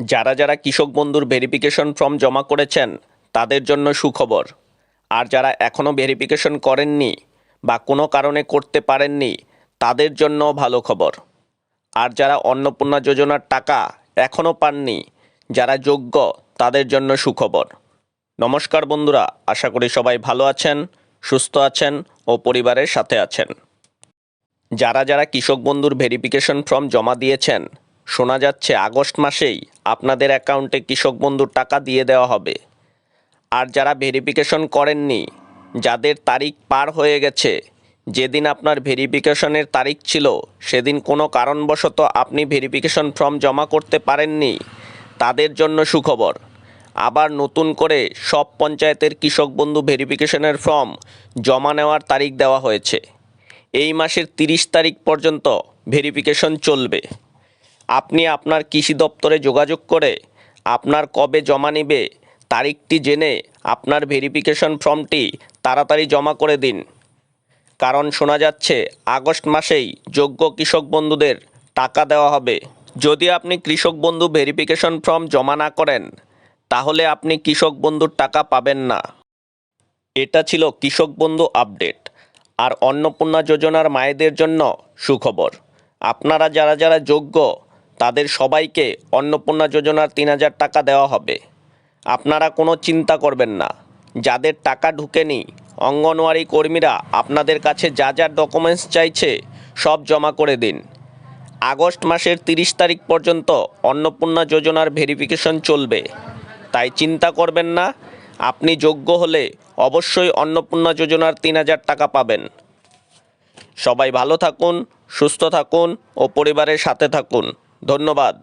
যারা যারা কৃষক বন্ধুর ভেরিফিকেশন ফর্ম জমা করেছেন তাদের জন্য সুখবর। আর যারা এখনও ভেরিফিকেশন করেননি বা কোনো কারণে করতে পারেননি তাদের জন্য ভালো খবর। আর যারা অন্নপূর্ণা যোজনার টাকা এখনও পাননি, যারা যোগ্য, তাদের জন্য সুখবর। নমস্কার বন্ধুরা, আশা করি সবাই ভালো আছেন, সুস্থ আছেন ও পরিবারের সাথে আছেন। যারা যারা কৃষক বন্ধুর ভেরিফিকেশন ফর্ম জমা দিয়েছেন, শোনা যাচ্ছে আগস্ট মাসেই আপনাদের অ্যাকাউন্টে কৃষক বন্ধুর টাকা দিয়ে দেওয়া হবে। আর যারা ভেরিফিকেশন করেননি, যাদের তারিখ পার হয়ে গেছে, যেদিন আপনার ভেরিফিকেশনের তারিখ ছিল সেদিন কোনো কারণবশত আপনি ভেরিফিকেশন ফর্ম জমা করতে পারেননি, তাদের জন্য সুখবর। আবার নতুন করে সব পঞ্চায়েতের কৃষক বন্ধু ভেরিফিকেশনের ফর্ম জমা নেওয়ার তারিখ দেওয়া হয়েছে। এই মাসের 30 তারিখ পর্যন্ত ভেরিফিকেশন চলবে। আপনি আপনার কৃষি দপ্তরে যোগাযোগ করে আপনার কবে জমা নেবে তারিখটি জেনে আপনার ভেরিফিকেশন ফর্মটি তাড়াতাড়ি জমা করে দিন। কারণ শোনা যাচ্ছে আগস্ট মাসেই যোগ্য কৃষক বন্ধুদের টাকা দেওয়া হবে। যদি আপনি কৃষক বন্ধু ভেরিফিকেশন ফর্ম জমা না করেন তাহলে আপনি কৃষক বন্ধুর টাকা পাবেন না। এটা ছিল কৃষক বন্ধু আপডেট। আর অন্নপূর্ণা যোজনার মায়েদের জন্য সুখবর। আপনারা যারা যারা যোগ্য তাদের সবাইকে অন্নপূর্ণা যোজনার 3000 টাকা দেওয়া হবে। আপনারা কোনো চিন্তা করবেন না। যাদের টাকা ঢুকেনি, অঙ্গনওয়াড়ি কর্মীরা আপনাদের কাছে যা যা ডকুমেন্টস চাইছে সব জমা করে দিন। আগস্ট মাসের 30 তারিখ পর্যন্ত অন্নপূর্ণা যোজনার ভেরিফিকেশন চলবে, তাই চিন্তা করবেন না। আপনি যোগ্য হলে অবশ্যই অন্নপূর্ণা যোজনার 3000 টাকা পাবেন। সবাই ভালো থাকুন, সুস্থ থাকুন ও পরিবারের সাথে থাকুন। ধন্যবাদ।